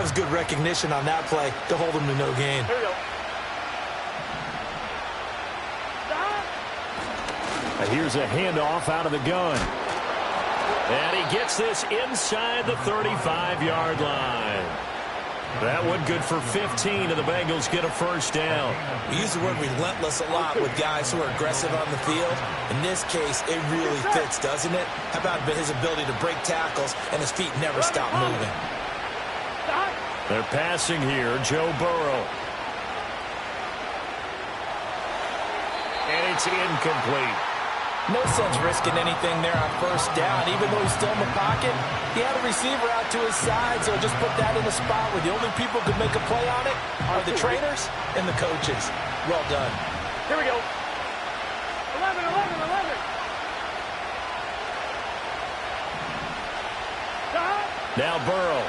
was good recognition on that play to hold him to no gain. Here we go. Here's a handoff out of the gun. And he gets this inside the 35-yard line. That one good for 15, and the Bengals get a first down. We use the word relentless a lot with guys who are aggressive on the field. In this case, it really fits, doesn't it? How about his ability to break tackles and his feet never stop moving? They're passing here, Joe Burrow. And it's incomplete. No sense risking anything there on first down. Even though he's still in the pocket, he had a receiver out to his side, so just put that in a spot where the only people who could make a play on it are the trainers and the coaches. Well done. Here we go. 11, 11, 11. Now Burrow.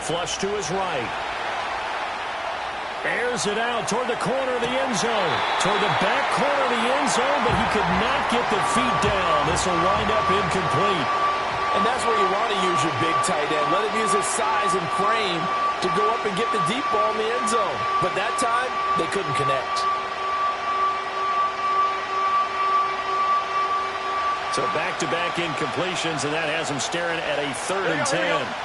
Flush to his right. Airs it out toward the corner of the end zone. Toward the back corner of the end zone, but he could not get the feet down. This will wind up incomplete. And that's where you want to use your big tight end. Let him use his size and frame to go up and get the deep ball in the end zone. But that time, they couldn't connect. So back-to-back incompletions, and that has him staring at a 3rd and 10.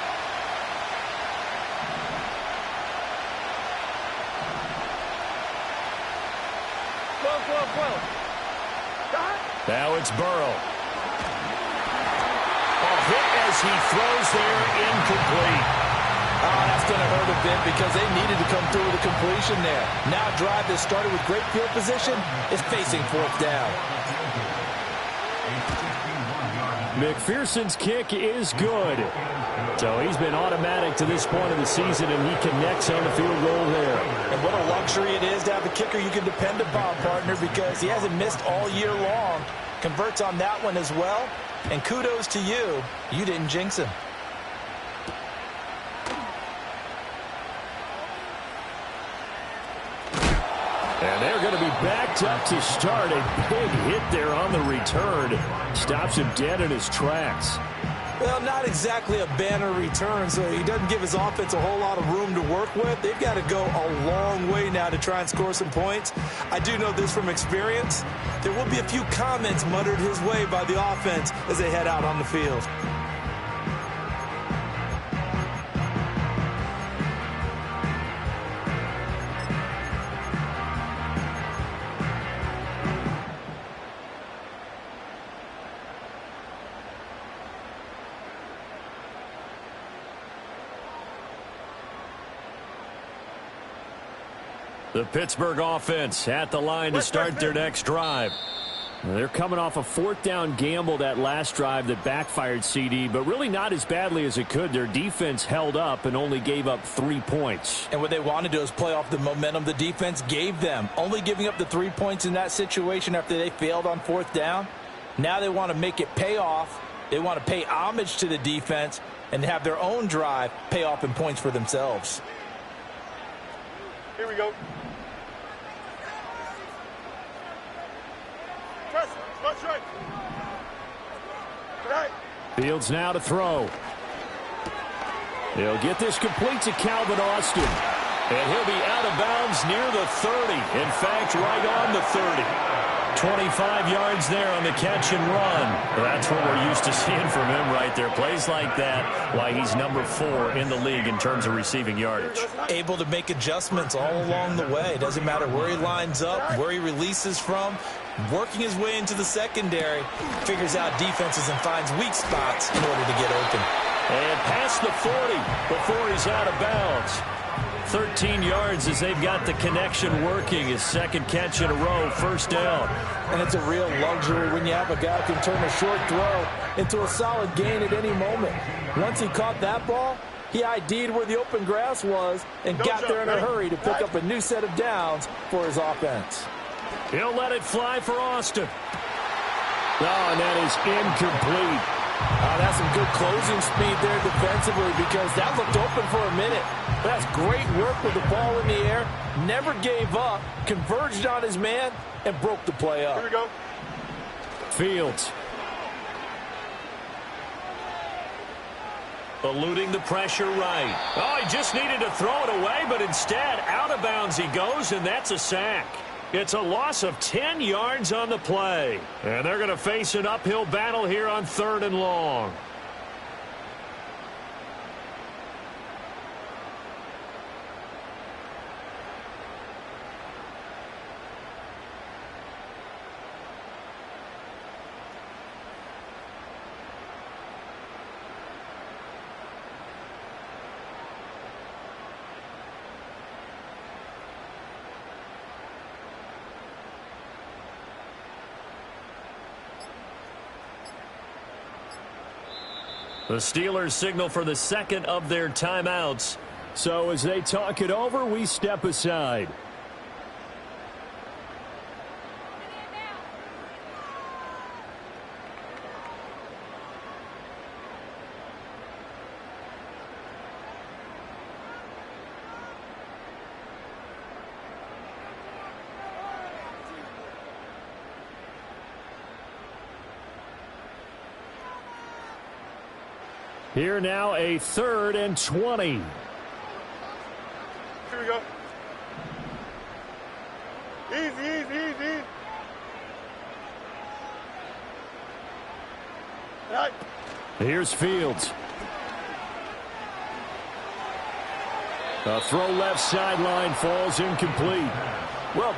Now it's Burrow. A hit as he throws there, incomplete. Oh, that's going to hurt a bit because they needed to come through with a completion there. Now a drive that started with great field position is facing 4th down. McPherson's kick is good. So he's been automatic to this point of the season, and he connects on the field goal there. And what a luxury it is to have a kicker you can depend upon, partner, because he hasn't missed all year long. Converts on that one as well. And kudos to you. You didn't jinx him. And they're going to be backed up to start. A big hit there on the return. Stops him dead in his tracks. Well, not exactly a banner return, so he doesn't give his offense a whole lot of room to work with. They've got to go a long way now to try and score some points. I do know this from experience. There will be a few comments muttered his way by the offense as they head out on the field. The Pittsburgh offense at the line to start their next drive. They're coming off a 4th down gamble that last drive that backfired, CD, but really not as badly as it could. Their defense held up and only gave up 3 points. And what they want to do is play off the momentum the defense gave them. Only giving up the 3 points in that situation after they failed on 4th down. Now they want to make it pay off. They want to pay homage to the defense and have their own drive pay off in points for themselves. Here we go. Fields now to throw. He'll get this complete to Calvin Austin. And he'll be out of bounds near the 30. In fact, right on the 30. 25 yards there on the catch and run. That's what we're used to seeing from him right there. Plays like that, why he's number 4 in the league in terms of receiving yardage. Able to make adjustments all along the way. Doesn't matter where he lines up, where he releases from. Working his way into the secondary. Figures out defenses and finds weak spots in order to get open. And past the 40 before he's out of bounds. 13 yards as they've got the connection working. His 2nd catch in a row, 1st down. And it's a real luxury when you have a guy who can turn a short throw into a solid gain at any moment. Once he caught that ball, he ID'd where the open grass was and got there in a hurry to pick up a new set of downs for his offense. He'll let it fly for Austin. Oh, and that is incomplete. That's some good closing speed there defensively because that looked open for a minute. That's great work with the ball in the air. Never gave up, converged on his man, and broke the play up. Here we go. Fields. Eluding the pressure right. Oh, he just needed to throw it away, but instead, out of bounds he goes, and that's a sack. It's a loss of 10 yards on the play. And they're going to face an uphill battle here on 3rd and long. The Steelers signal for the second of their timeouts. So as they talk it over, we step aside. Here now, a 3rd and 20. Here we go. Easy. Right. Here's Fields. A throw left sideline falls incomplete. Well,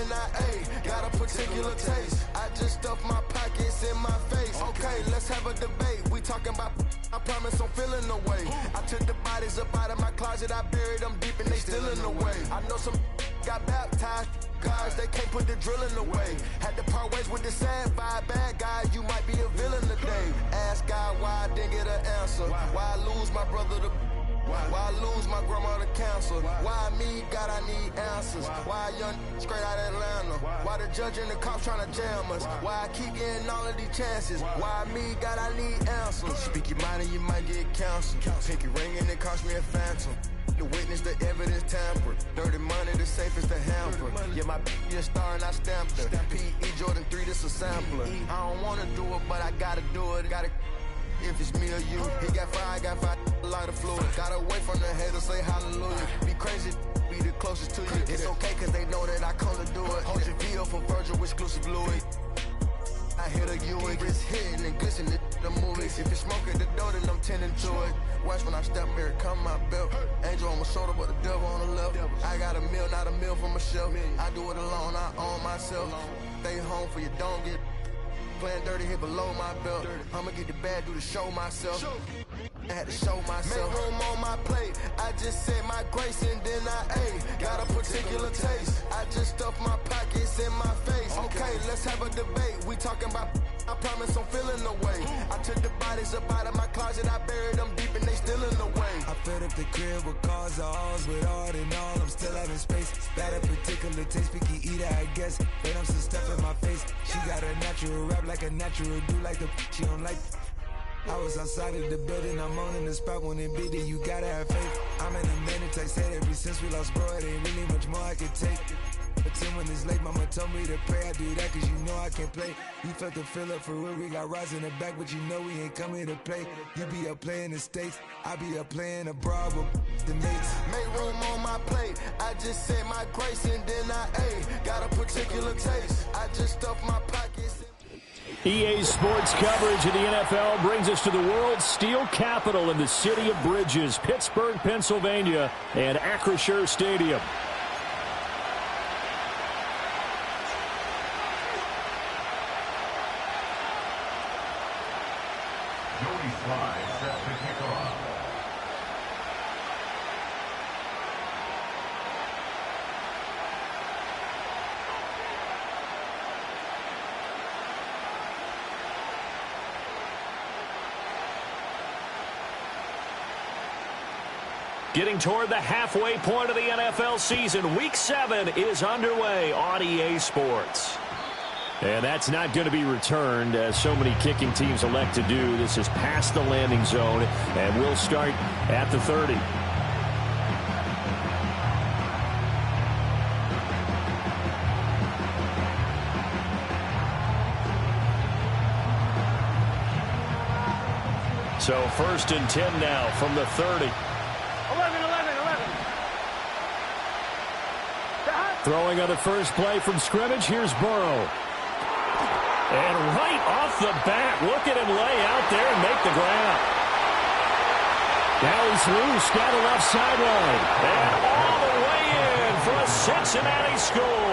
then got a particular taste. I just stuff my pockets in my face. Okay, let's have a debate. We talking about, I promise I'm feeling the way. I took the bodies up out of my closet, I buried them deep and they still in the way. I know some got baptized, guys, they can't put the drilling away. Had to part ways with the sad vibe, bad guy, you might be a villain today. Ask God why I didn't get an answer. Why I lose my brother to why I lose my grandma to cancer? Why me, God, I need answers. Why a young straight out of Atlanta? Why the judge and the cops trying to jam us? Why I keep getting all of these chances? Why me, God, I need answers. Speak your mind and you might get canceled. Pinky ring and it cost me a phantom. The witness, the evidence tampered. Dirty money, the safest to hamper. Yeah, my b***h a star and I stamped her. P.E. Jordan 3, this a sampler. I don't wanna do it, but I gotta do it. Gotta if it's me or you. He got five, a lot of fluid. Gotta wait from the haters, say hallelujah. Be crazy, be the closest to you. It's okay, cause they know that I come to do it. Hold your V up for Virgil, exclusive Louis. I hit a Ewing, it's hitting and glistening the movies. If it's smoking the door, then I'm tending to it. Watch when I step here, come my belt. Angel on my shoulder, but the devil on the left. I got a meal, not a meal for myself. I do it alone, I own myself. Stay home for you, don't get playing dirty here below my belt. I'ma get the bad, do the show myself. I had to show myself. Make room on my plate. I just said my grace and then I ate. Got a particular taste. I just stuffed my pockets in my face. Okay, let's have a debate. We talking about, I promise I'm feeling the way. I took the bodies up out of my closet. I buried them deep and they still in the way. I fed up the crib with cars or alls with all in all. I'm still out in space. Got a particular taste. Picky eater, I guess. But I'm some stuff in my face. She got a natural rap like a natural do like the she don't like. I was outside of the building, I'm on in the spot when it beat it, you gotta have faith. I'm in a minute, I said ever since we lost bro, it ain't really much more I could take. But 10 when it's late, mama told me to pray, I do that cause you know I can play. You felt the fill up for real, we got Ross in the back, but you know we ain't coming to play. You be up playing the States, I be up playing abroad with the mates. Make room on my plate, I just said my grace and then I ate. Got a particular taste, I just stuffed my pockets. EA Sports coverage of the NFL brings us to the world's steel capital in the city of Bridges, Pittsburgh, Pennsylvania, and Acrisure Stadium. Getting toward the halfway point of the NFL season. Week 7 is underway on EA Sports. And that's not going to be returned, as so many kicking teams elect to do. This is past the landing zone, and we'll start at the 30. So 1st and 10 now from the 30. 11. Throwing on the first play from scrimmage, here's Burrow. And right off the bat, look at him lay out there and make the grab. Now he's loose down the left sideline. And all the way in for a Cincinnati score.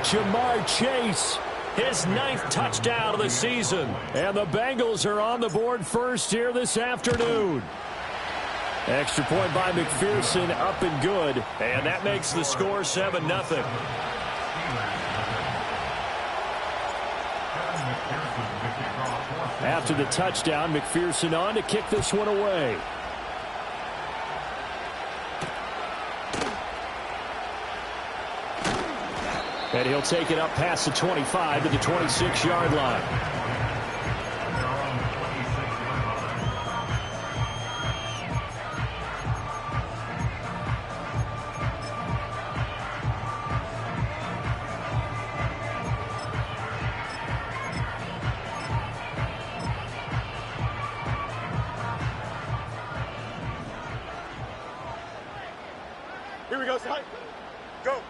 Jamar Chase, his 9th touchdown of the season. And the Bengals are on the board first here this afternoon. Extra point by McPherson, up and good. And that makes the score 7-0. After the touchdown, McPherson on to kick this one away. And he'll take it up past the 25 to the 26-yard line. Here we go, son. Go.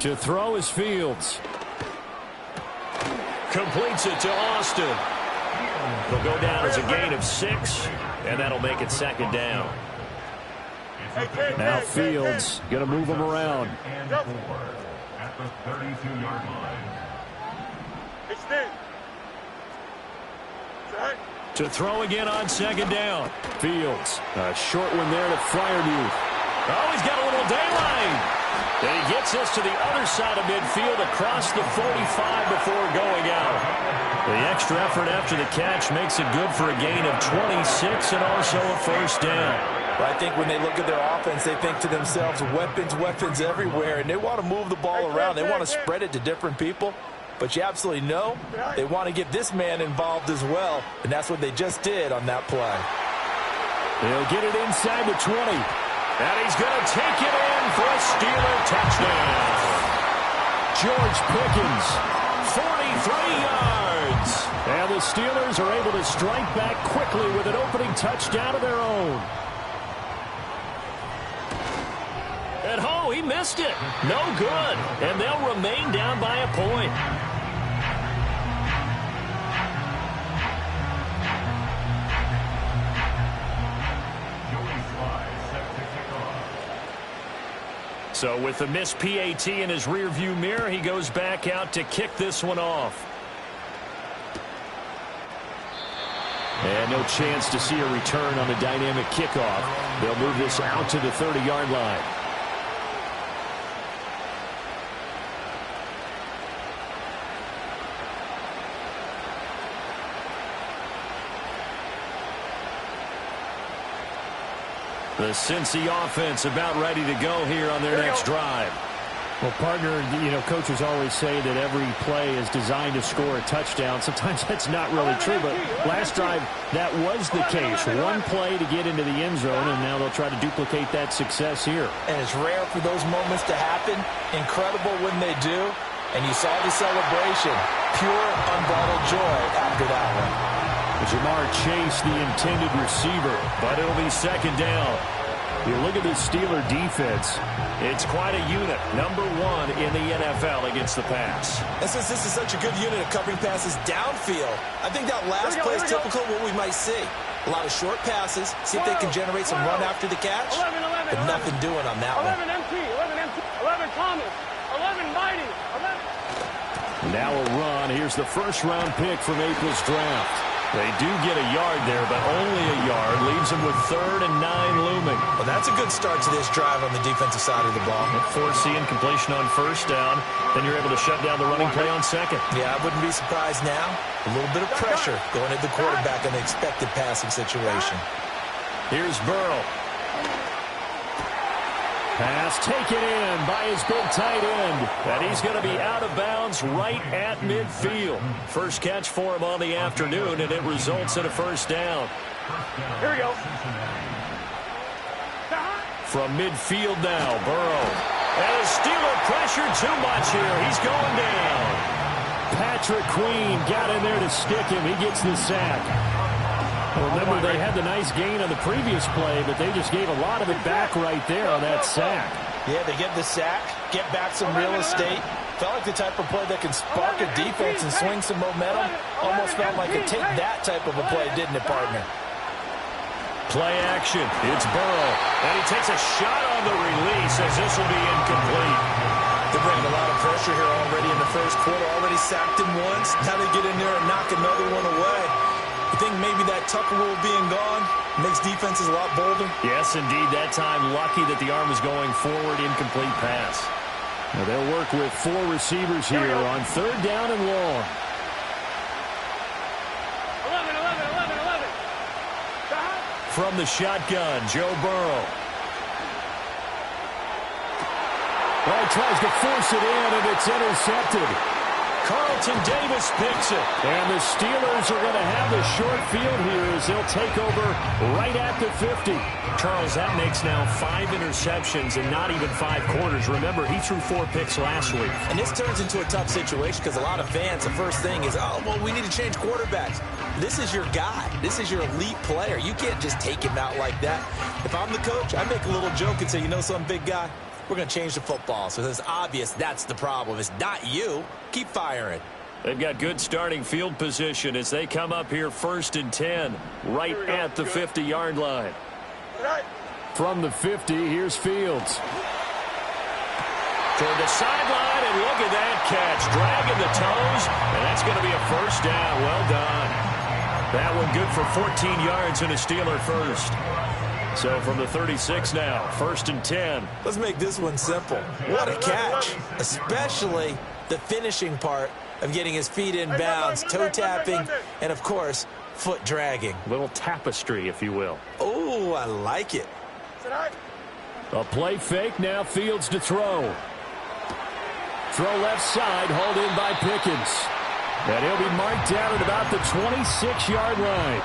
To throw is Fields. Completes it to Austin. They'll go down as a gain of 6, and that'll make it 2nd down. Now Fields going to move him around. the 32-yard line. To throw again on second down. Fields, a short one there to Fryermuth. Oh, he's got a little daylight. And he gets us to the other side of midfield across the 45 before going out. The extra effort after the catch makes it good for a gain of 26 and also a first down. But I think when they look at their offense, they think to themselves, weapons everywhere, and they want to move the ball around. They want to spread it to different people. But you absolutely know they want to get this man involved as well, and that's what they just did on that play. He'll get it inside the 20, and he's going to take it in for a Steeler touchdown. George Pickens, 43 yards. And the Steelers are able to strike back quickly with an opening touchdown of their own. And oh, he missed it. No good. And they'll remain down by a point. So with the missed PAT in his rearview mirror, he goes back out to kick this one off. And no chance to see a return on the dynamic kickoff. They'll move this out to the 30-yard line. The Cincy offense about ready to go here on their next drive. Well, partner, coaches always say that every play is designed to score a touchdown. Sometimes that's not really true, but last drive, that was the case. One play to get into the end zone, and now they'll try to duplicate that success here. And it's rare for those moments to happen. Incredible when they do. And you saw the celebration. Pure, unbridled joy after that one. Jamar Chase, the intended receiver, but it'll be second down. You look at this Steeler defense. It's quite a unit. Number one in the NFL against the pass. And since this is such a good unit of covering passes downfield, I think that last play is typical of what we might see. A lot of short passes, see if they can generate some run after the catch, but nothing doing on that 11 MT, 11 Thomas, 11 Mighty, 11. Now a run. Here's the first-round pick from April's draft. They do get a yard there, but only a yard. Leaves them with 3rd and 9 looming. Well, that's a good start to this drive on the defensive side of the ball. Forcing completion on first down. Then you're able to shut down the running play on second. Yeah, I wouldn't be surprised now. A little bit of pressure going at the quarterback in the expected passing situation. Here's Burrow. Pass taken in by his big tight end. And he's going to be out of bounds right at midfield. First catch for him on the afternoon, and it results in a first down. Here we go. From midfield now, Burrow. And the Steeler pressure too much here. He's going down. Patrick Queen got in there to stick him. He gets the sack. Remember, they had the nice gain on the previous play, but they just gave a lot of it back right there on that sack. Yeah, they get the sack, get back some real estate. Felt like the type of play that can spark a defense and swing some momentum. Almost felt like a take that type of a play, didn't it, partner? Play action. It's Burrow. And he takes a shot on the release as this will be incomplete. They're bringing a lot of pressure here already in the first quarter. Already sacked him once. Now they get in there and knock another one away. You think maybe that Tucker rule being gone makes defenses a lot bolder? Yes, indeed. That time, lucky that the arm was going forward, incomplete pass. Now they'll work with 4 receivers here on 3rd down and long. 11. From the shotgun, Joe Burrow. Well, he tries to force it in, and it's intercepted. Carlton Davis picks it. And the Steelers are going to have the short field here as they'll take over right at the 50. Charles, that makes now 5 interceptions in not even 5 quarters. Remember, he threw 4 picks last week. And this turns into a tough situation because a lot of fans, the first thing is, oh, well, we need to change quarterbacks. This is your guy. This is your elite player. You can't just take him out like that. If I'm the coach, I make a little joke and say, you know something, big guy? We're going to change the football. So it's obvious that's the problem. It's not you. Keep firing. They've got good starting field position as they come up here 1st and 10, right at the 50-yard line. From the 50, here's Fields. toward the sideline, and look at that catch. Dragging the toes, and that's going to be a first down. Well done. That one good for 14 yards and a Steeler first. So from the 36 now, 1st and 10. Let's make this one simple. What a catch, especially the finishing part of getting his feet in bounds, toe tapping, and of course, foot dragging. Little tapestry, if you will. Oh, I like it. A play fake, now Fields to throw. Throw left side, hauled in by Pickens. And he'll be marked down at about the 26-yard line.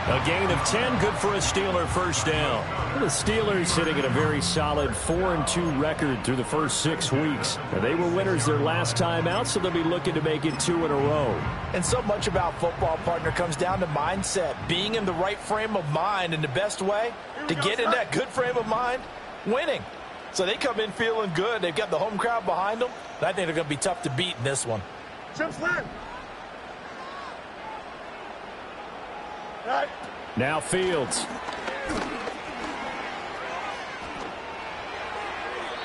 A gain of 10, good for a Steeler first down. The Steelers sitting at a very solid 4-2 record through the first 6 weeks. And they were winners their last time out, so they'll be looking to make it 2 in a row. And so much about football, partner, comes down to mindset. Being in the right frame of mind, and the best way to get in that good frame of mind, winning. So they come in feeling good. They've got the home crowd behind them. I think they're going to be tough to beat in this one. Now Fields.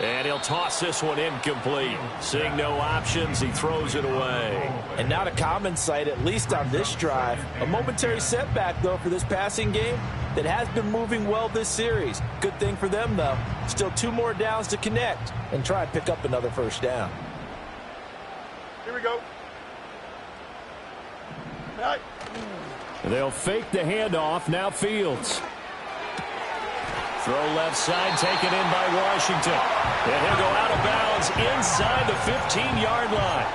And he'll toss this one incomplete. Seeing no options, he throws it away. And not a common sight, at least on this drive. A momentary setback, though, for this passing game that has been moving well this series. Good thing for them, though. Still 2 more downs to connect and try and pick up another first down. Here we go. Right. They'll fake the handoff. Now Fields. Throw left side, taken in by Washington. And he'll go out of bounds inside the 15-yard line.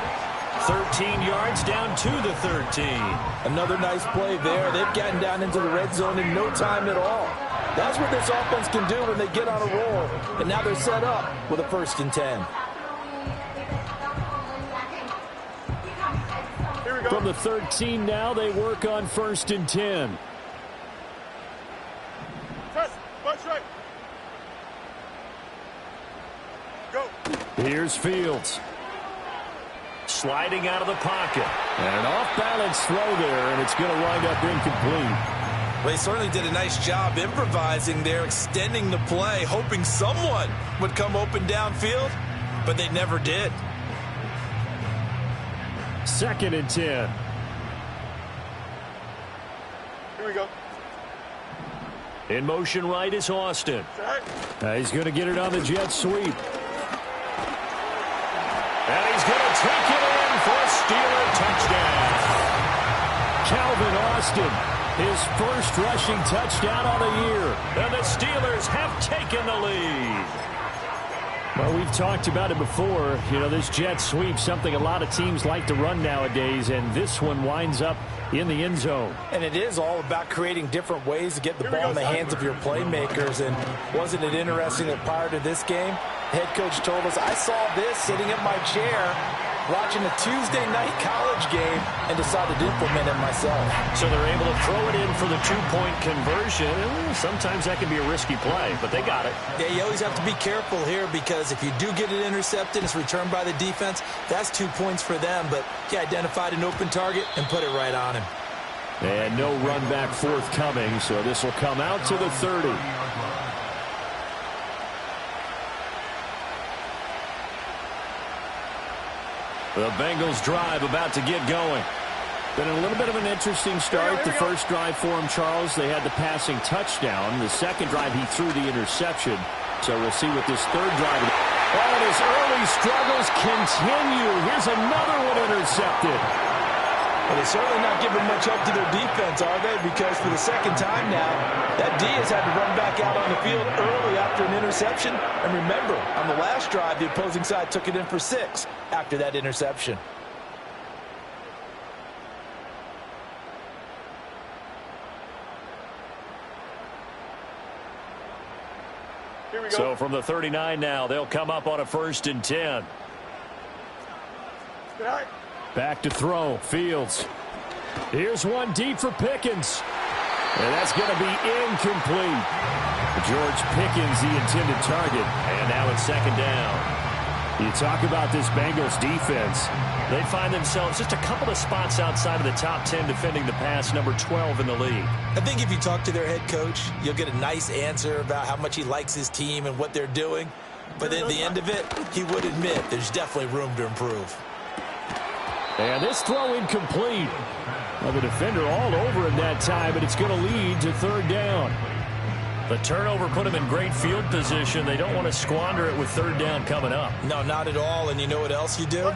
13 yards down to the 13. Another nice play there. They've gotten down into the red zone in no time at all. That's what this offense can do when they get on a roll. And now they're set up with a 1st and 10. From the 13 now, they work on 1st and 10. Right. Go. Here's Fields. Sliding out of the pocket. And an off-balance throw there, and it's going to wind up incomplete. Well, he certainly did a nice job improvising there, extending the play, hoping someone would come open downfield, but they never did. 2nd and 10. Here we go. In motion right is Austin. He's going to get it on the jet sweep. And he's going to take it in for a Steeler touchdown. Calvin Austin, his first rushing touchdown on the year. And the Steelers have taken the lead. Well, we've talked about it before. You know, this jet sweep, something a lot of teams like to run nowadays, and this one winds up in the end zone. And it is all about creating different ways to get the ball in the hands of your playmakers. And wasn't it interesting that prior to this game, head coach told us, I saw this sitting in my chair watching a Tuesday night college game and decided to implement it myself. So they're able to throw it in for the 2-point conversion. Sometimes that can be a risky play, but they got it. Yeah, you always have to be careful here because if you do get it intercepted, it's returned by the defense, that's 2 points for them. But he identified an open target and put it right on him. And no run back forthcoming, so this will come out to the 30. The Bengals drive about to get going. Been a little bit of an interesting start. The first drive for him, Charles, they had the passing touchdown. The second drive, he threw the interception. So we'll see what this third drive. Oh, his early struggles continue. Here's another one intercepted. Well, they're certainly not giving much help to their defense, are they? Because for the second time now, that D has had to run back out on the field early after an interception. And remember, on the last drive, the opposing side took it in for 6 after that interception. Here we go. So from the 39 now, they'll come up on a 1st and 10. Good eye. Back to throw. Fields. Here's one deep for Pickens. And that's going to be incomplete. George Pickens, the intended target. And now it's 2nd down. You talk about this Bengals defense. They find themselves just a couple of spots outside of the top 10 defending the pass, number 12 in the league. I think if you talk to their head coach, you'll get a nice answer about how much he likes his team and what they're doing. But at the end of it, he would admit there's definitely room to improve. And this throw incomplete. Well, the defender all over him that time, but it's going to lead to third down. The turnover put him in great field position. They don't want to squander it with third down coming up. No, not at all. And you know what else you do?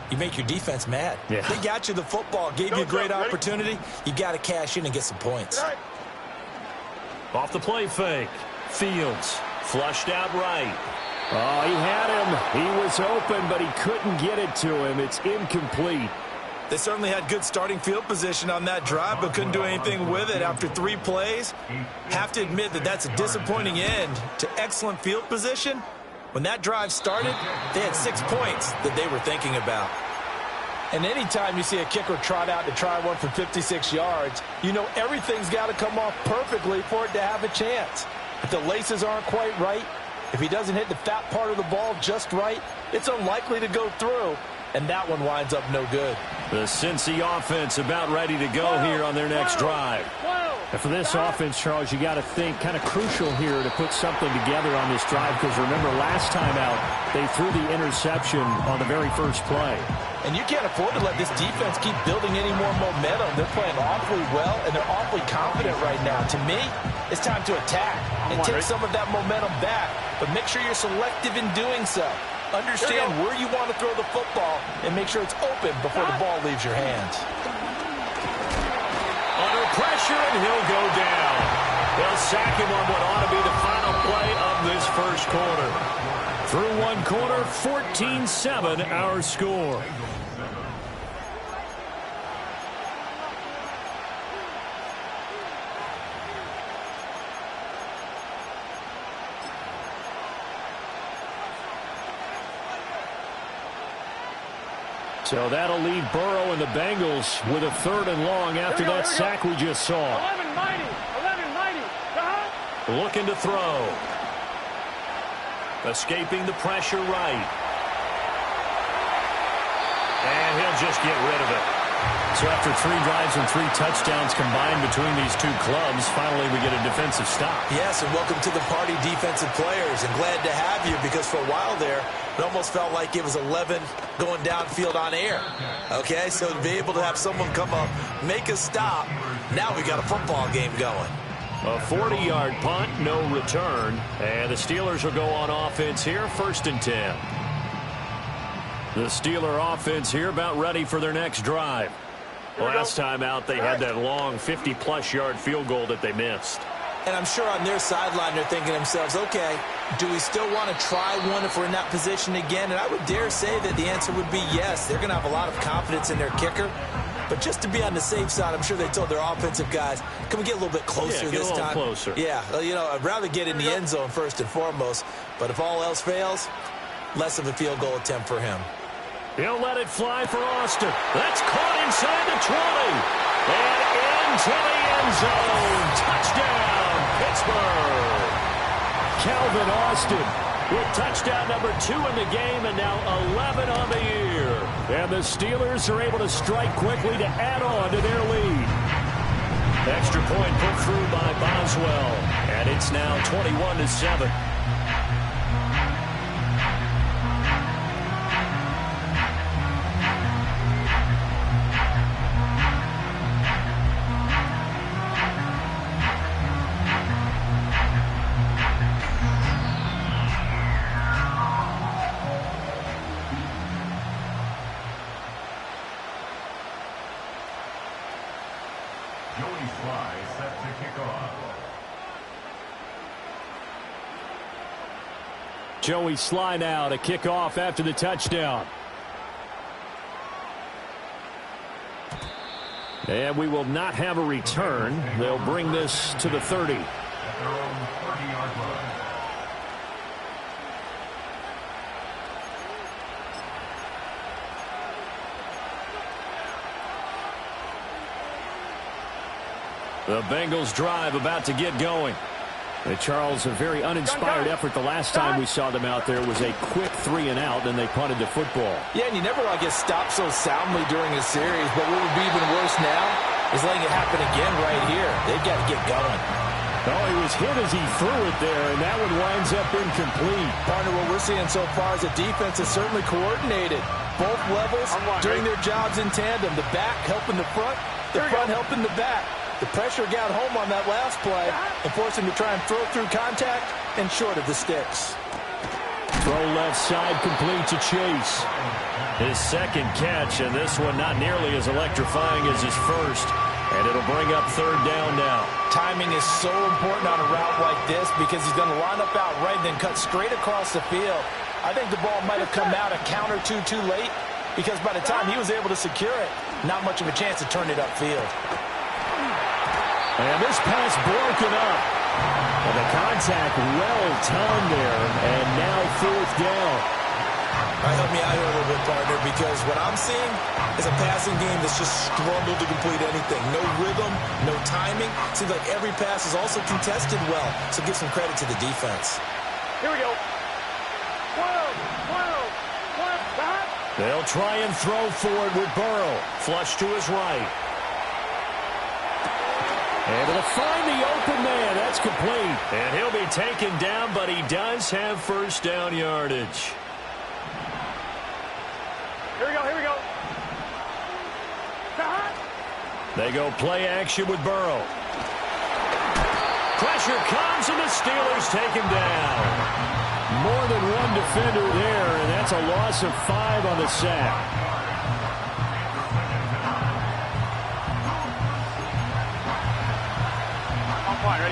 You make your defense mad. Yeah. They got you the football, gave you a great opportunity. You got to cash in and get some points. Off the play fake. Fields flushed out right. Oh, he had him. He was open, but he couldn't get it to him. It's incomplete. They certainly had good starting field position on that drive, but couldn't do anything with it after 3 plays. Have to admit that that's a disappointing end to excellent field position. When that drive started, they had 6 points that they were thinking about. And anytime you see a kicker trot out to try one for 56 yards, you know everything's got to come off perfectly for it to have a chance. If the laces aren't quite right, if he doesn't hit the fat part of the ball just right, it's unlikely to go through. And that one winds up no good. The Cincy offense about ready to go here on their next drive. And for this offense, Charles, you got to think kind of crucial here to put something together on this drive, because remember last time out, they threw the interception on the very first play. And you can't afford to let this defense keep building any more momentum. They're playing awfully well, and they're awfully confident right now. To me, it's time to attack and take some of that momentum back, but make sure you're selective in doing so. Understand where you want to throw the football and make sure it's open before the ball leaves your hands. Under pressure, and he'll go down. They'll sack him on what ought to be the final play of this first quarter. Through one quarter, 14-7 our score. So that'll leave Burrow and the Bengals with a 3rd and long after that sack we just saw. 11-90. 11-90. Looking to throw. Escaping the pressure right. And he'll just get rid of it. So after 3 drives and 3 touchdowns combined between these two clubs, finally we get a defensive stop. Yes, and welcome to the party, defensive players, and glad to have you, because for a while there, it almost felt like it was 11 going downfield on air. Okay, so to be able to have someone come up, make a stop, now we got a football game going. A 40-yard punt, no return, and the Steelers will go on offense here, 1st and 10. The Steeler offense here about ready for their next drive. Last time out, they had that long 50-plus yard field goal that they missed. And I'm sure on their sideline they're thinking to themselves, okay, do we still want to try one if we're in that position again? And I would dare say that the answer would be yes. They're going to have a lot of confidence in their kicker. But just to be on the safe side, I'm sure they told their offensive guys, can we get a little bit closer this time? Get a little closer. Yeah, well, you know, I'd rather get in the end zone first and foremost. But if all else fails, less of a field goal attempt for him. He'll let it fly for Austin. That's caught inside the 20. And into the end zone. Touchdown, Pittsburgh. Calvin Austin with touchdown number 2 in the game, and now 11 on the year. And the Steelers are able to strike quickly to add on to their lead. Extra point put through by Boswell. And it's now 21-7. Joey Sly now to kick off after the touchdown. And we will not have a return. They'll bring this to the 30. The Bengals drive about to get going. Charles, a very uninspired effort. The last time we saw them out there was a quick 3 and out, then they punted the football. Yeah, and you never want to get stopped so soundly during a series, but what would be even worse now is letting it happen again right here. They've got to get going. Oh, he was hit as he threw it there, and that one winds up incomplete. Partner, what we're seeing so far is the defense is certainly coordinated. Both levels doing their jobs in tandem. The back helping the front helping the back. The pressure got home on that last play and forced him to try and throw through contact and short of the sticks. Throw left side complete to Chase. His second catch, and this one not nearly as electrifying as his first. And it'll bring up third down now. Timing is so important on a route like this because he's going to line up out right and then cut straight across the field. I think the ball might have come out a count or two too late because by the time he was able to secure it, not much of a chance to turn it upfield. And this pass broken up. And the contact well timed there, and now fourth down. All right, help me out here a little bit, partner, because what I'm seeing is a passing game that's just struggled to complete anything. No rhythm, no timing. Seems like every pass is also contested well, so give some credit to the defense. Here we go. 12. They'll try and throw forward with Burrow. Flush to his right. Able to find the open man. That's complete. And he'll be taken down, but he does have first down yardage. Here we go. They go play action with Burrow. Pressure comes, and the Steelers take him down. More than one defender there, and that's a loss of 5 on the sack.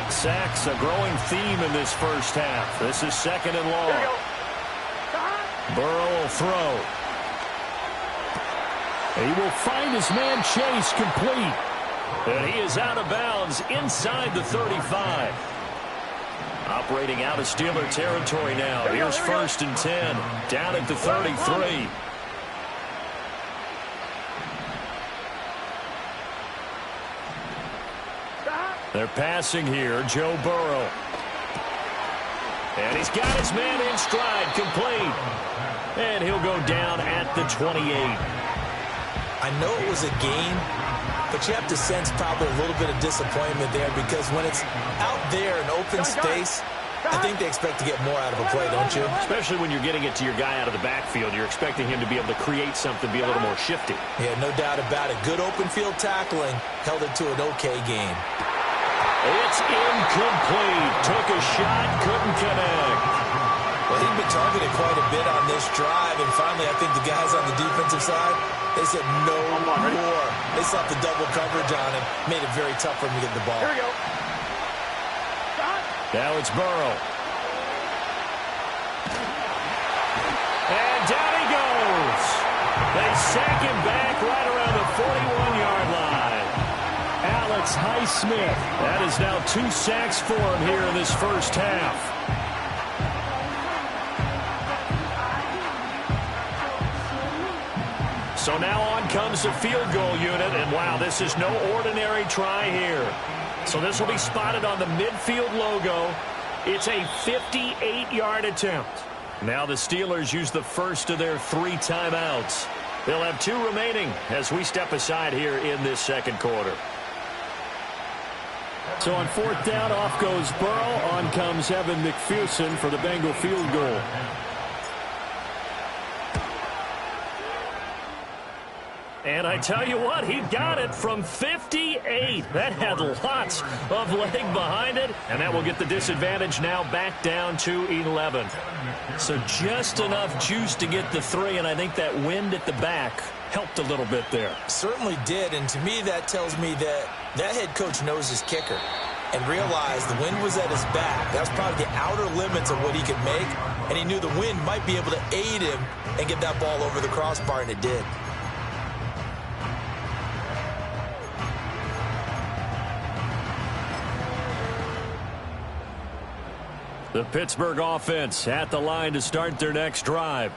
Sacks a growing theme in this first half. This is second and long. Burrow will throw. He will find his man Chase complete. And he is out of bounds inside the 35. Operating out of Steeler territory now. Here's first and 10. Down at the 33. They're passing here, Joe Burrow. And he's got his man in stride, complete. And he'll go down at the 28. I know it was a game, but you have to sense probably a little bit of disappointment there because when it's out there in open space, I think they expect to get more out of a play, don't you? Especially when you're getting it to your guy out of the backfield. You're expecting him to be able to create something, be a little more shifty. Yeah, no doubt about it. Good open field tackling held it to an okay game. It's incomplete. Took a shot, couldn't connect. Well, he'd been targeted quite a bit on this drive, and finally I think the guys on the defensive side, they said no more. They slapped the double coverage on him, made it very tough for him to get the ball. Here we go. Now it's Burrow. And down he goes. They sack him back right around the 41-yard line. Alex Highsmith. That is now 2 sacks for him here in this first half. So now on comes the field goal unit, and wow, this is no ordinary try here. So this will be spotted on the midfield logo. It's a 58-yard attempt. Now the Steelers use the first of their 3 timeouts. They'll have 2 remaining as we step aside here in this second quarter. So on fourth down, off goes Burrow. On comes Evan McPherson for the Bengal field goal. And I tell you what, he got it from 58. That had lots of leg behind it. And that will get the disadvantage now back down to 11. So just enough juice to get the 3, and I think that wind at the back helped a little bit there. Certainly did, and to me that tells me that head coach knows his kicker and realized the wind was at his back. That's probably the outer limits of what he could make, and he knew the wind might be able to aid him and get that ball over the crossbar, and it did. The Pittsburgh offense at the line to start their next drive.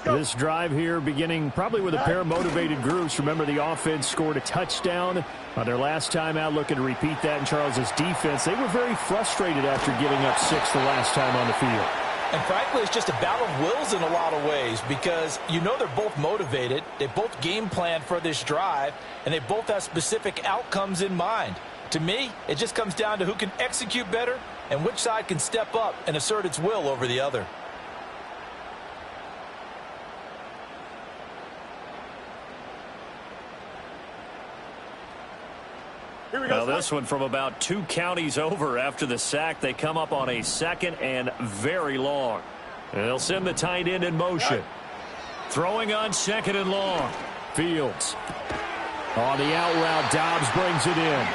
This drive here beginning probably with a pair of motivated groups. Remember, the offense scored a touchdown on their last time out, looking to repeat that in Charles's defense. They were very frustrated after giving up 6 the last time on the field. And frankly, it's just a battle of wills in a lot of ways because you know they're both motivated. They both game plan for this drive, and they both have specific outcomes in mind. To me, it just comes down to who can execute better and which side can step up and assert its will over the other. Now this one from about 2 counties over after the sack. They come up on a 2nd and very long. And they'll send the tight end in motion. Throwing on 2nd and long. Fields. On the out route, Dobbs brings it in.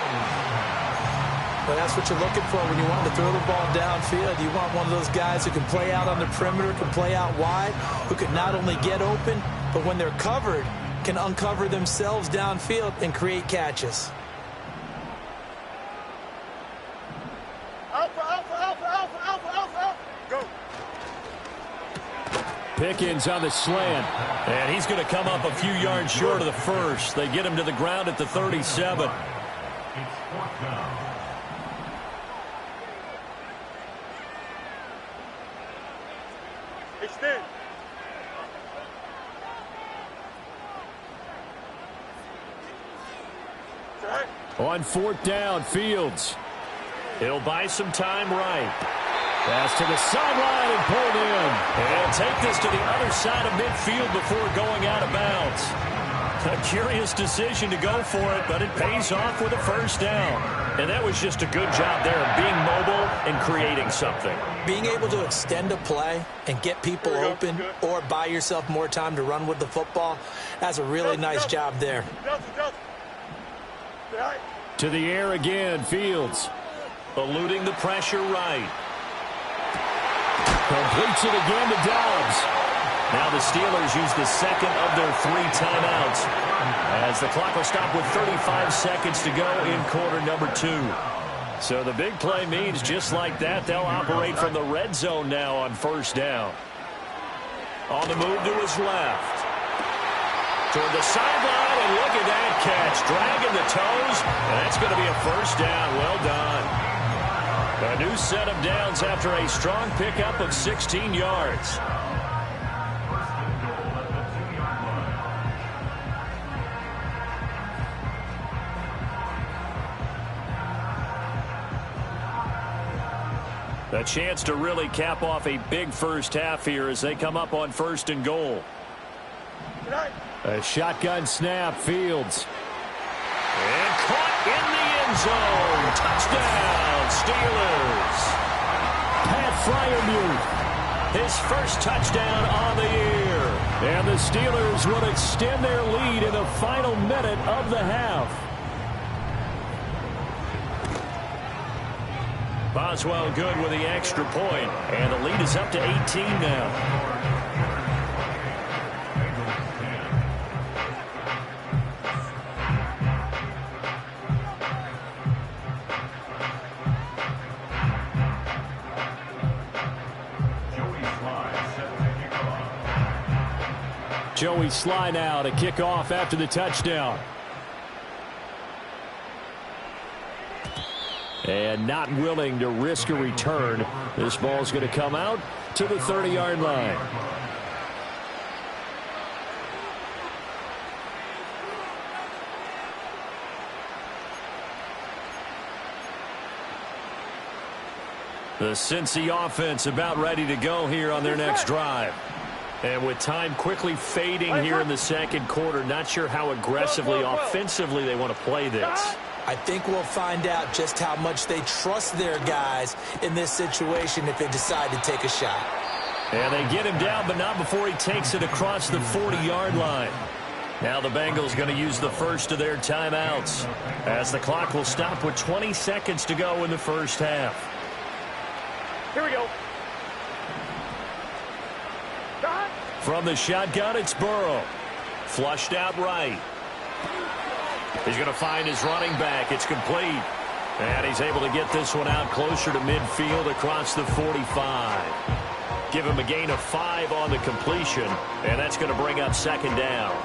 Well, that's what you're looking for when you want to throw the ball downfield. You want one of those guys who can play out on the perimeter, can play out wide, who can not only get open, but when they're covered, can uncover themselves downfield and create catches. Pickens on the slant. And he's going to come up a few yards short of the first. They get him to the ground at the 37. Extend. On 4th down, Fields. He'll buy some time right. Pass to the sideline and pulled in. And he'll take this to the other side of midfield before going out of bounds. A curious decision to go for it, but it pays off with a first down. And that was just a good job there of being mobile and creating something. Being able to extend a play and get people open or buy yourself more time to run with the football, that's a really nice job there. To the air again, Fields. Eluding the pressure right. Completes it again to Dobbs. Now the Steelers use the 2nd of their 3 timeouts as the clock will stop with 35 seconds to go in quarter number 2. So the big play means just like that, they'll operate from the red zone now on first down. On the move to his left. Toward the sideline, and look at that catch. Dragging the toes, and that's going to be a first down. Well done. A new set of downs after a strong pickup of 16 yards. A chance to really cap off a big first half here as they come up on 1st and goal. A shotgun snap, Fields. And caught in the end zone. Touchdown, Steelers. Pat Fryermuth, his first touchdown on the year. And the Steelers will extend their lead in the final minute of the half. Boswell good with the extra point, and the lead is up to 18 now. Joey Sly now to kick off after the touchdown. And not willing to risk a return. This ball's going to come out to the 30-yard line. The Cincy offense about ready to go here on their next drive. And with time quickly fading here in the 2nd quarter, not sure how aggressively, offensively they want to play this. I think we'll find out just how much they trust their guys in this situation if they decide to take a shot. And they get him down, but not before he takes it across the 40-yard line. Now the Bengals going to use the first of their timeouts as the clock will stop with 20 seconds to go in the first half. Here we go. From the shotgun, it's Burrow. Flushed out right. He's going to find his running back. It's complete. And he's able to get this one out closer to midfield across the 45. Give him a gain of 5 on the completion, and that's going to bring up 2nd down.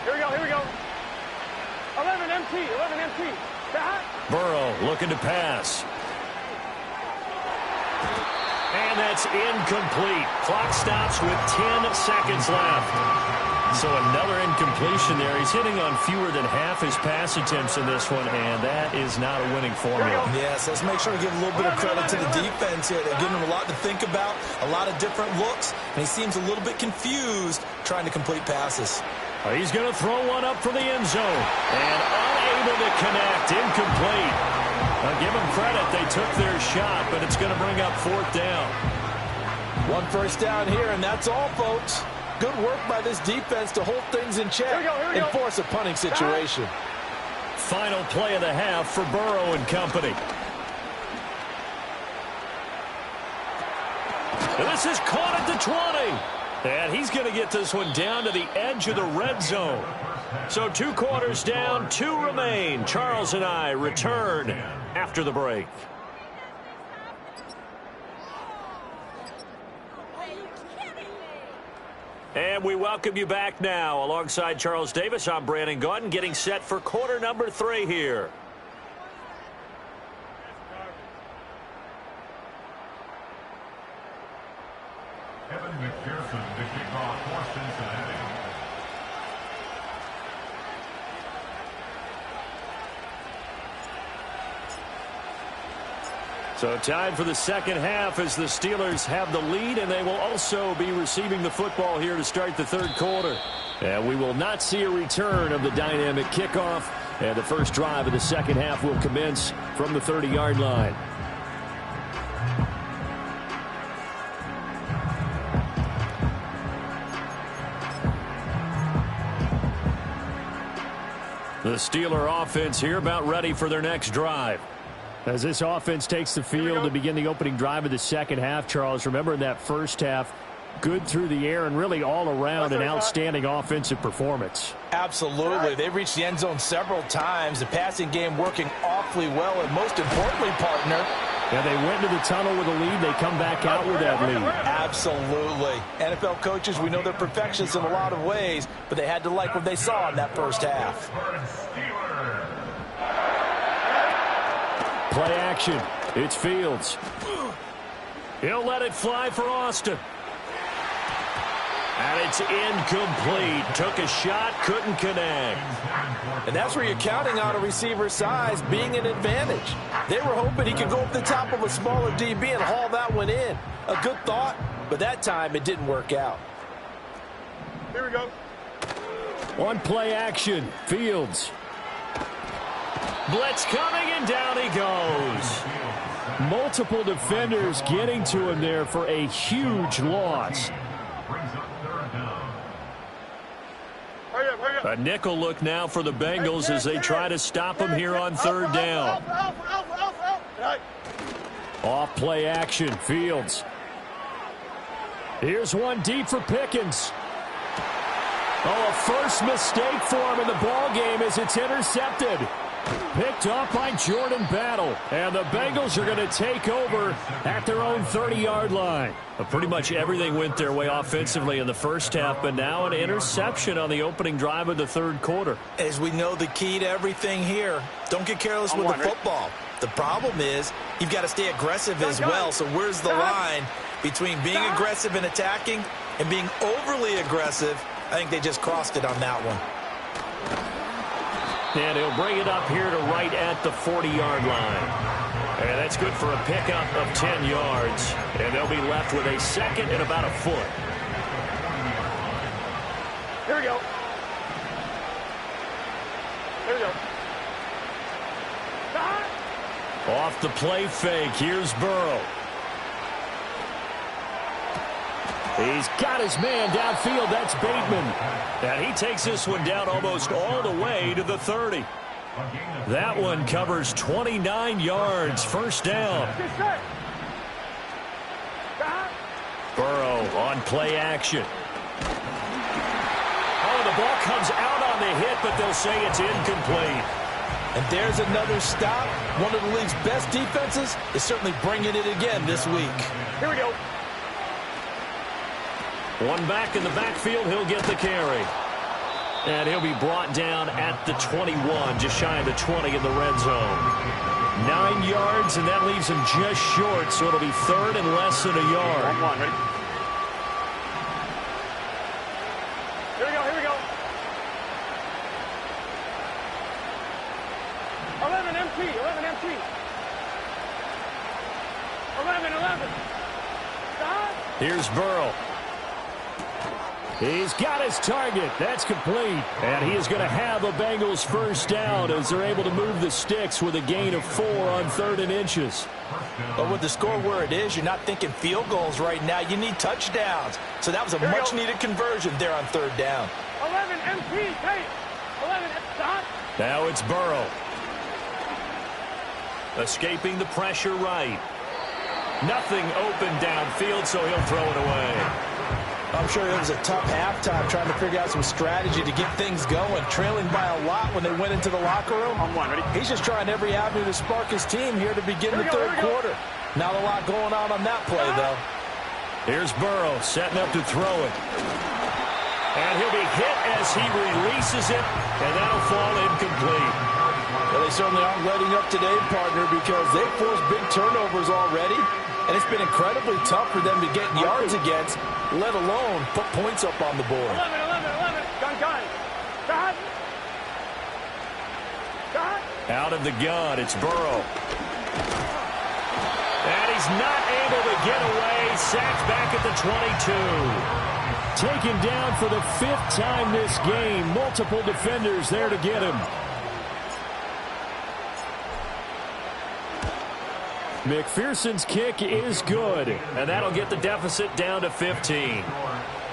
Here we go, here we go. 11 MT. Burrow looking to pass. And that's incomplete. Clock stops with 10 seconds left. So another incompletion there. He's hitting on fewer than half his pass attempts in this one, and that is not a winning formula. Yes, let's make sure to give a little bit of credit to the defense here. They're giving him a lot to think about, a lot of different looks, and he seems a little bit confused trying to complete passes. He's going to throw one up for the end zone, and unable to connect, incomplete. Give them credit, they took their shot, but it's going to bring up 4th down. 1 first down here, and that's all, folks. Good work by this defense to hold things in check and force a punting situation. Final play of the half for Burrow and company. And this is caught at the 20. And he's going to get this one down to the edge of the red zone. So 2 quarters down, 2 remain. Charles and I return after the break. And we welcome you back now. Alongside Charles Davis, I'm Brandon Gaudin, getting set for quarter number 3 here. Kevin McPherson, the kickoff for Cincinnati. So time for the second half as the Steelers have the lead, and they will also be receiving the football here to start the 3rd quarter. And we will not see a return of the dynamic kickoff, and the first drive of the second half will commence from the 30-yard line. The Steeler offense here about ready for their next drive. As this offense takes the field to begin the opening drive of the second half, Charles, remember in that first half, good through the air and really all around an outstanding offensive performance. Absolutely. They've reached the end zone several times. The passing game working awfully well, and most importantly, partner, yeah, they went to the tunnel with a lead. They come back out with that lead. Absolutely. NFL coaches, we know they're perfectionists in a lot of ways, but they had to like what they saw in that first half. Play action. It's Fields. He'll let it fly for Austin. And it's incomplete. Took a shot, couldn't connect. And that's where you're counting on a receiver's size being an advantage. They were hoping he could go up the top of a smaller DB and haul that one in. A good thought, but that time it didn't work out. Here we go. On play action, Fields. Blitz coming, and down he goes. Multiple defenders getting to him there for a huge loss. A nickel look now for the Bengals as they try to stop him here on 3rd down. Off play action, Fields. Here's one deep for Pickens. Oh, a first mistake for him in the ball game as it's intercepted. Picked off by Jordan Battle. And the Bengals are going to take over at their own 30-yard line. Pretty much everything went their way offensively in the first half, but now an interception on the opening drive of the 3rd quarter. As we know, the key to everything here, don't get careless with the football. The problem is you've got to stay aggressive as well. So where's the line between being aggressive and attacking and being overly aggressive? I think they just crossed it on that one. And he'll bring it up here to right at the 40-yard line. And that's good for a pickup of 10 yards. And they'll be left with a second and about a foot. Here we go. Here we go. Off the play fake, here's Burrow. He's got his man downfield. That's Bateman. And he takes this one down almost all the way to the 30. That one covers 29 yards. First down. Burrow on play action. Oh, the ball comes out on the hit, but they'll say it's incomplete. And there's another stop. One of the league's best defenses is certainly bringing it again this week. Here we go. One back in the backfield, he'll get the carry. And he'll be brought down at the 21, just shy of the 20 in the red zone. 9 yards, and that leaves him just short, so it'll be 3rd and less than a yard. Ready? Here we go, here we go. MT. 11 MT. 11. Stop. Here's Burrow. He's got his target. That's complete. And he is going to have a Bengals first down as they're able to move the sticks with a gain of 4 on 3rd and inches. But with the score where it is, you're not thinking field goals right now. You need touchdowns. So that was a much-needed conversion there on 3rd down. 11 MT. Take. 11 stop. Now it's Burrow. Escaping the pressure right. Nothing open downfield, so he'll throw it away. I'm sure it was a tough halftime trying to figure out some strategy to get things going. Trailing by a lot when they went into the locker room. He's just trying every avenue to spark his team here to begin the 3rd quarter. Not a lot going on that play, though. Here's Burrow setting up to throw it. And he'll be hit as he releases it, and that'll fall incomplete. Well, they certainly aren't letting up today, partner, because they've forced big turnovers already. And it's been incredibly tough for them to get yards against, let alone put points up on the board. 11. Gun. Stop. Out of the gun, it's Burrow. And he's not able to get away. Sacked back at the 22. Taken down for the 5th time this game. Multiple defenders there to get him. McPherson's kick is good, and that'll get the deficit down to 15.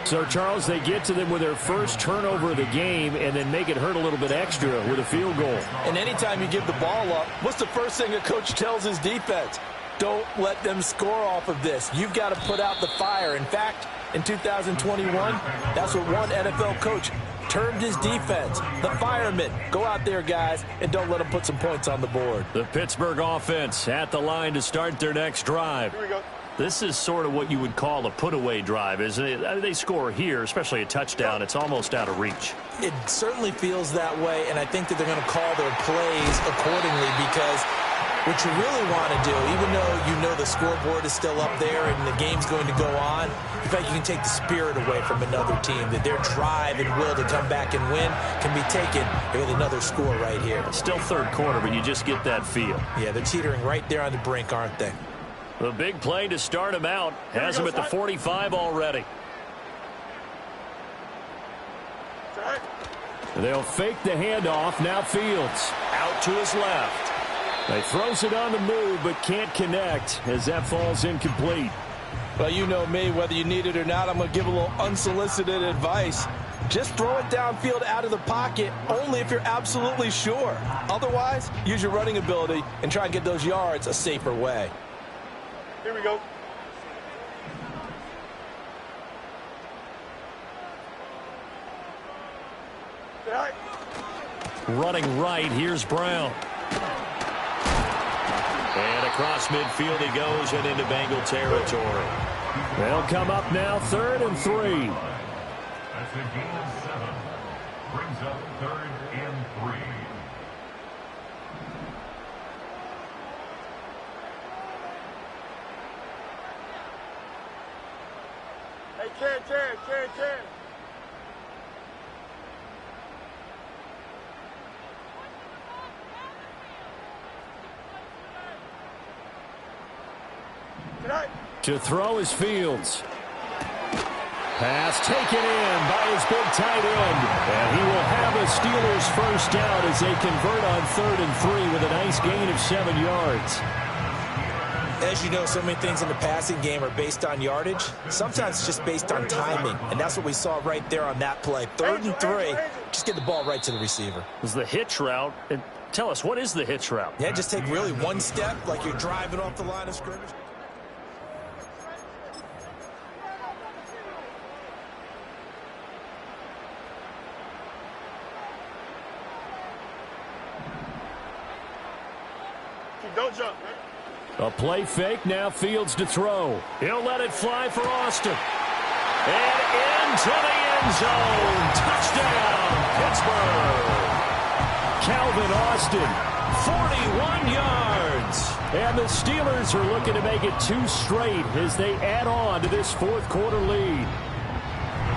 So, Charles, they get to them with their first turnover of the game and then make it hurt a little bit extra with a field goal. And anytime you give the ball up, what's the first thing a coach tells his defense? Don't let them score off of this. You've got to put out the fire. In fact, in 2021, that's what one NFL coach termed his defense. The firemen. Go out there, guys, and don't let them put some points on the board. The Pittsburgh offense at the line to start their next drive. Here we go. This is sort of what you would call a put-away drive, isn't it? I mean, they score here, especially a touchdown. It's almost out of reach. It certainly feels that way, and I think that they're going to call their plays accordingly because what you really want to do, even though you know the scoreboard is still up there and the game's going to go on, in fact, you can take the spirit away from another team, that their drive and will to come back and win can be taken with another score right here. Still 3rd quarter, but you just get that feel. Yeah, they're teetering right there on the brink, aren't they? The big play to start him out has him at the 45 already. They'll fake the handoff. Now Fields out to his left. They throws it on the move but can't connect as that falls incomplete. Well, you know me, whether you need it or not, I'm going to give a little unsolicited advice. Just throw it downfield out of the pocket only if you're absolutely sure. Otherwise, use your running ability and try and get those yards a safer way. Here we go. Running right, here's Brown. And across midfield he goes and into Bengal territory. They'll come up now 3rd and 3. That's a gain of 7. Brings up 3rd and 3. Hey, chair. To throw is Fields. Pass taken in by his big tight end. And he will have a Steelers first down as they convert on 3rd and 3 with a nice gain of 7 yards. As you know, so many things in the passing game are based on yardage. Sometimes it's just based on timing. And that's what we saw right there on that play. 3rd and 3. Just get the ball right to the receiver. It was the hitch route. And tell us, what is the hitch route? Yeah, just take really one step like you're driving off the line of scrimmage. Don't jump. A play fake, now Fields to throw. He'll let it fly for Austin. And into the end zone. Touchdown, Pittsburgh. Calvin Austin. 41 yards. And the Steelers are looking to make it 2 straight as they add on to this 4th quarter lead.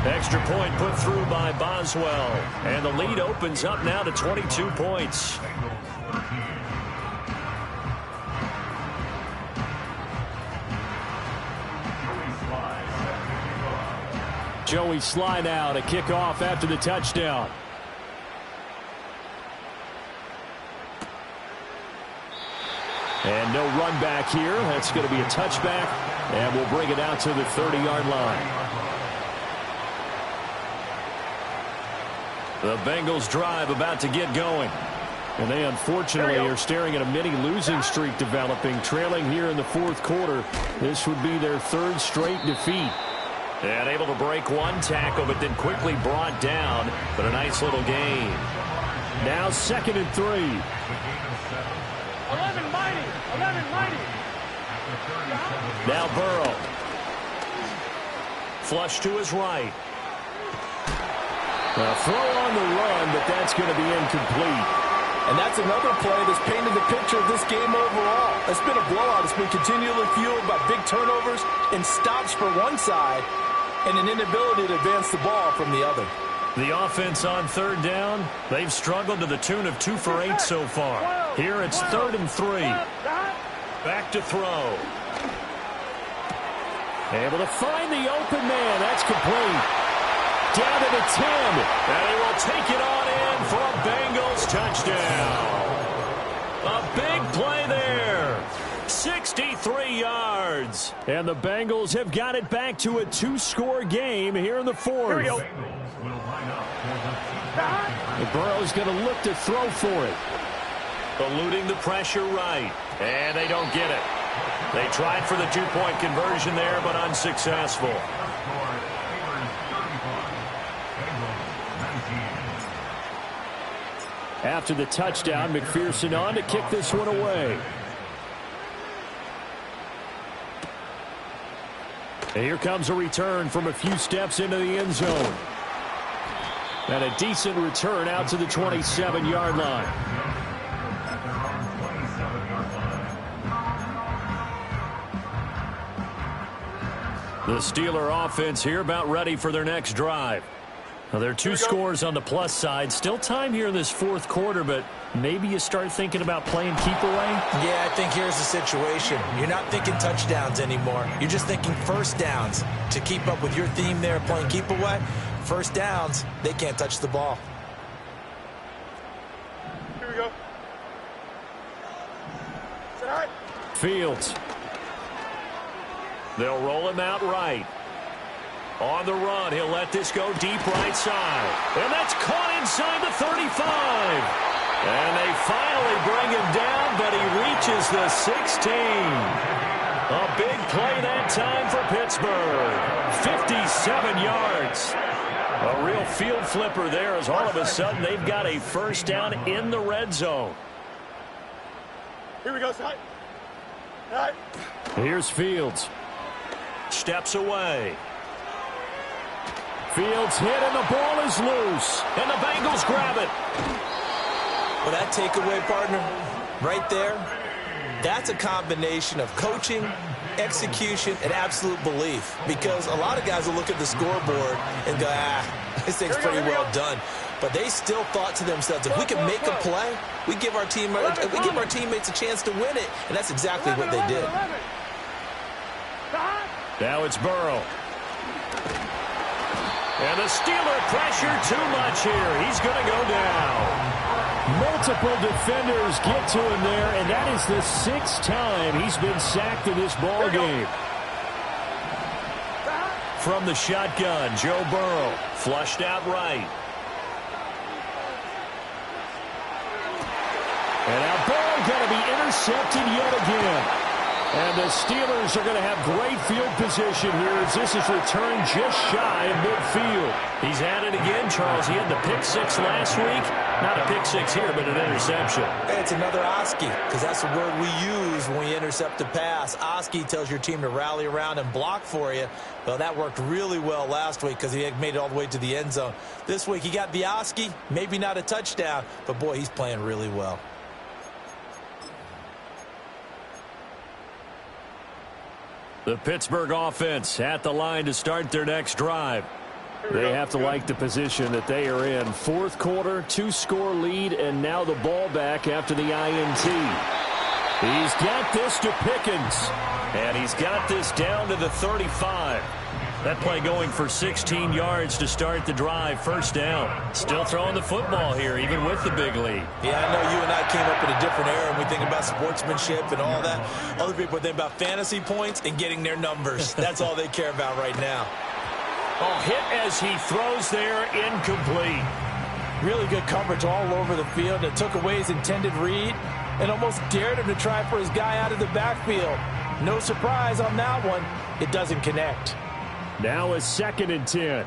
Extra point put through by Boswell. And the lead opens up now to 22 points. Joey Sly now to kick off after the touchdown. And no run back here. That's going to be a touchback, and we'll bring it out to the 30-yard line. The Bengals drive about to get going. And they unfortunately are staring at a mini losing streak developing, trailing here in the fourth quarter. This would be their third straight defeat. And able to break one tackle, but then quickly brought down. But a nice little gain. Now 2nd and 3. 11 mighty. 11 mighty. Now Burrow. Flush to his right. A throw on the run, but that's going to be incomplete. And that's another play that's painted the picture of this game overall. It's been a blowout. It's been continually fueled by big turnovers and stops for one side and an inability to advance the ball from the other. The offense on 3rd down, they've struggled to the tune of 2 for 8 so far. Here it's 3rd and 3. Back to throw. Able to find the open man. That's complete. Down to the 10. And he will take it on in for a Bengals touchdown. A big play there. 63 yards. And the Bengals have got it back to a 2-score game here in the 4th. Here we go. Burrow's going to look to throw for it. Eluding the pressure right. And they don't get it. They tried for the 2-point conversion there, but unsuccessful. After the touchdown, McPherson on to kick this one away. And here comes a return from a few steps into the end zone. And a decent return out to the 27-yard line. The Steeler offense here about ready for their next drive. Now, there are 2 scores on the plus side. Still time here in this 4th quarter, but maybe you start thinking about playing keep away? Yeah, I think here's the situation. You're not thinking touchdowns anymore. You're just thinking first downs. To keep up with your theme there, playing keep away, first downs, they can't touch the ball. Here we go. Sit high. Fields. They'll roll him out right. On the run, he'll let this go deep right side. And that's caught inside the 35. And they finally bring him down, but he reaches the 16. A big play that time for Pittsburgh. 57 yards. A real field flipper there as all of a sudden they've got a first down in the red zone. Here we go, side. Right. Here's Fields. Steps away. Fields hit, and the ball is loose. And the Bengals grab it. Well, that takeaway, partner, right there, that's a combination of coaching, execution, and absolute belief. Because a lot of guys will look at the scoreboard and go, this thing's pretty well done. But they still thought to themselves, if we can make a play, we give our teammates a chance to win it. And that's exactly what they did. Now it's Burrow. And the Steeler pressure too much here. He's going to go down. Multiple defenders get to him there, and that is the 6th time he's been sacked in this ball game. From the shotgun, Joe Burrow flushed out right. And now ball going to be intercepted yet again. And the Steelers are going to have great field position here as this is returned just shy of midfield. He's at it again, Charles. He had the pick 6 last week. Not a pick 6 here, but an interception. Hey, it's another Oski, because that's the word we use when we intercept a pass. Oski tells your team to rally around and block for you. Well, that worked really well last week because he had made it all the way to the end zone. This week he got the Oski, maybe not a touchdown, but boy, he's playing really well. The Pittsburgh offense at the line to start their next drive. They have to like the position that they are in. 4th quarter, 2-score lead, and now the ball back after the INT. He's got this to Pickens. And he's got this down to the 35. That play going for 16 yards to start the drive. First down. Still throwing the football here, even with the big lead. Yeah, I know you and I came up in a different era and we think about sportsmanship and all that. Other people think about fantasy points and getting their numbers. That's all they care about right now. Oh, hit as he throws there, incomplete. Really good coverage all over the field. It took away his intended read and almost dared him to try for his guy out of the backfield. No surprise on that one. It doesn't connect. Now a 2nd and 10.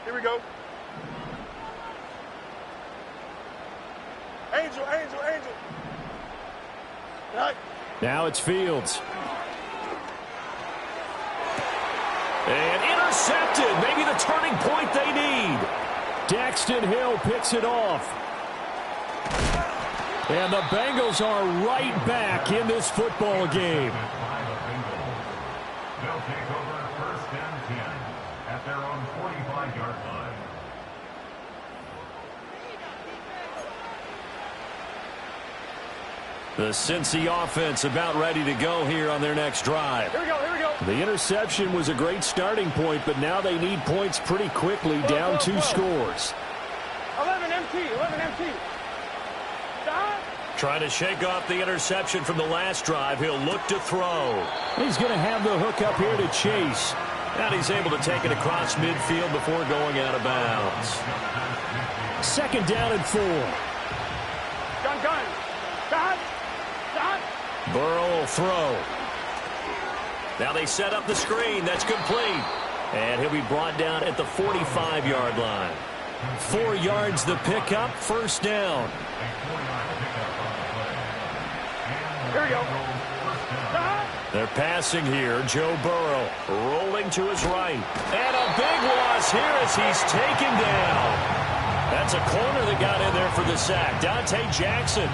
Here we go. Angel. Right. Now it's Fields. And intercepted. Maybe the turning point they need. Daxton Hill picks it off. And the Bengals are right back in this football game. They'll take over 1st and 10 at their own 45-yard line. The Cincy offense about ready to go here on their next drive. Here we go. The interception was a great starting point, but now they need points pretty quickly, down 2 scores. 11 MT. Stop. Trying to shake off the interception from the last drive. He'll look to throw. He's going to have the hook up here to Chase. And he's able to take it across midfield before going out of bounds. 2nd down and 4. Gun. Stop. Burrow will throw. Now they set up the screen. That's complete. And he'll be brought down at the 45-yard line. 4 yards the pickup. First down. Here we go. Stop. They're passing here. Joe Burrow rolling to his right. And a big loss here as he's taken down. That's a corner that got in there for the sack. Dante Jackson.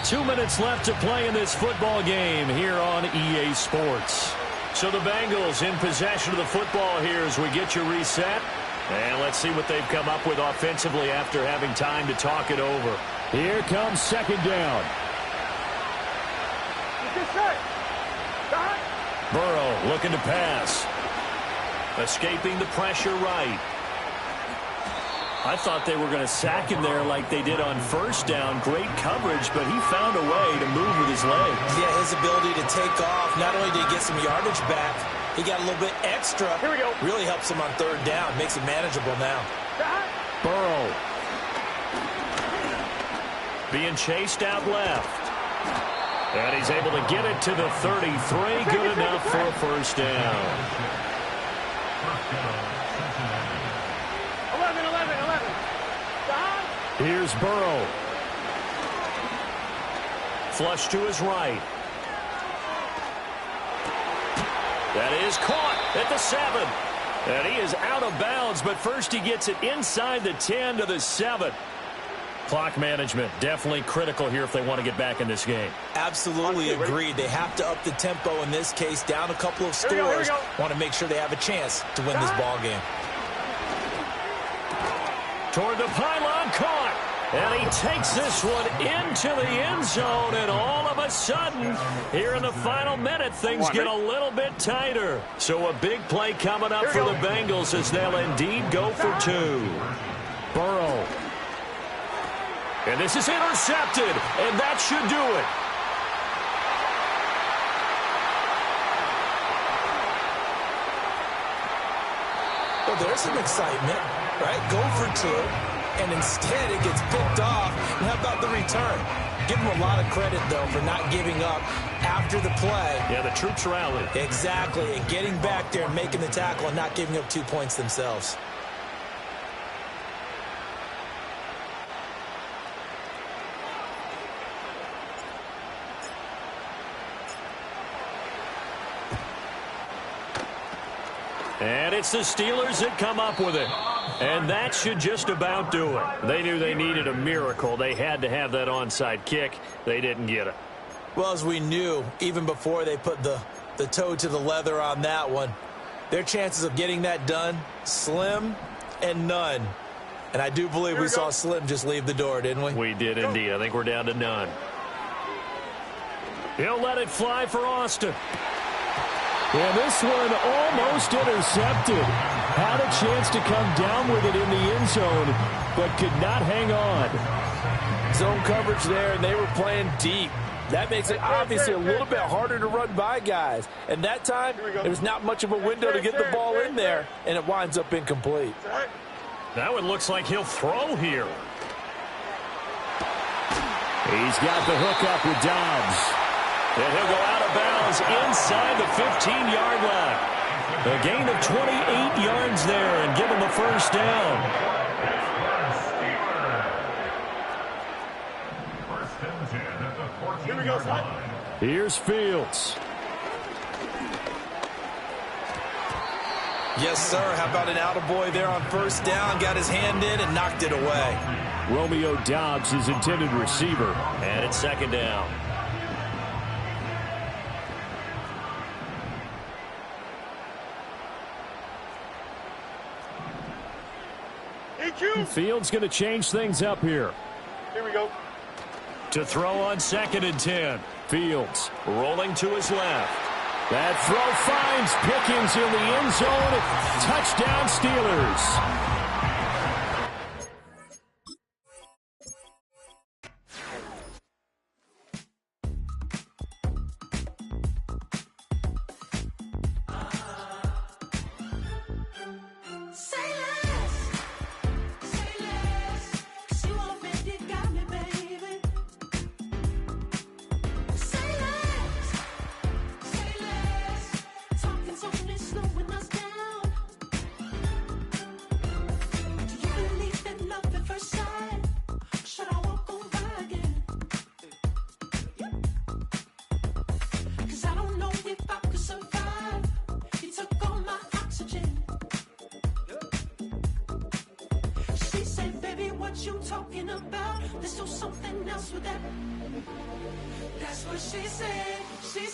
Two minutes left to play in this football game here on EA Sports. So the Bengals in possession of the football here as we get you reset. And let's see what they've come up with offensively after having time to talk it over. Here comes 2nd down. Get set. Stop. Burrow looking to pass. Escaping the pressure right. I thought they were going to sack him there like they did on first down. Great coverage, but he found a way to move with his legs. Yeah, his ability to take off, not only did he get some yardage back, he got a little bit extra. Here we go. Really helps him on 3rd down. Makes it manageable now. Stop. Burrow. Being chased out left. And he's able to get it to the 33. Good enough for a first down. 11. Stop. Here's Burrow. Flush to his right. That is caught at the 7. And he is out of bounds, but first he gets it inside the 10 to the 7. Clock management definitely critical here if they want to get back in this game. Absolutely agreed. They have to up the tempo in this case, down a couple of scores. Here we go. Want to make sure they have a chance to win this ball game. Toward the pylon, caught. And he takes this one into the end zone, and all of a sudden, here in the final minute, things get a little bit tighter. So a big play coming up for the Bengals as they'll indeed go for 2. Burrow. And this is intercepted, and that should do it. Well, there's some excitement, right? Go for 2, and instead it gets picked off. And how about the return? Give them a lot of credit, though, for not giving up after the play. Yeah, the troops rallied. Exactly, and getting back there and making the tackle and not giving up 2 points themselves. And it's the Steelers that come up with it. And that should just about do it. They knew they needed a miracle. They had to have that onside kick. They didn't get it. Well, as we knew, even before they put the toe to the leather on that one, their chances of getting that done, slim and none. And I do believe we saw Slim just leave the door, didn't we? We did indeed. I think we're down to none. He'll let it fly for Austin. And this one almost intercepted. Had a chance to come down with it in the end zone, but could not hang on. Zone coverage there, and they were playing deep. That makes it obviously a little bit harder to run by guys. And that time, there's not much of a window to get the ball in there, and it winds up incomplete. That one looks like he'll throw here. He's got the hook up with Dobbs. And he'll go out of bounds inside the 15-yard line. A gain of 28 yards there and give him the first down. First and 10 at the 14-yard line. Here's Fields. Yes, sir. How about an attaboy there on first down? Got his hand in and knocked it away. Romeo Dobbs, his intended receiver. And it's second down. Fields going to change things up here. Here we go. To throw on second and 10. Fields Rolling to his left. That throw finds Pickens in the end zone. Touchdown, Steelers. You talking about? Let's do something else with that. That's what she said. She said.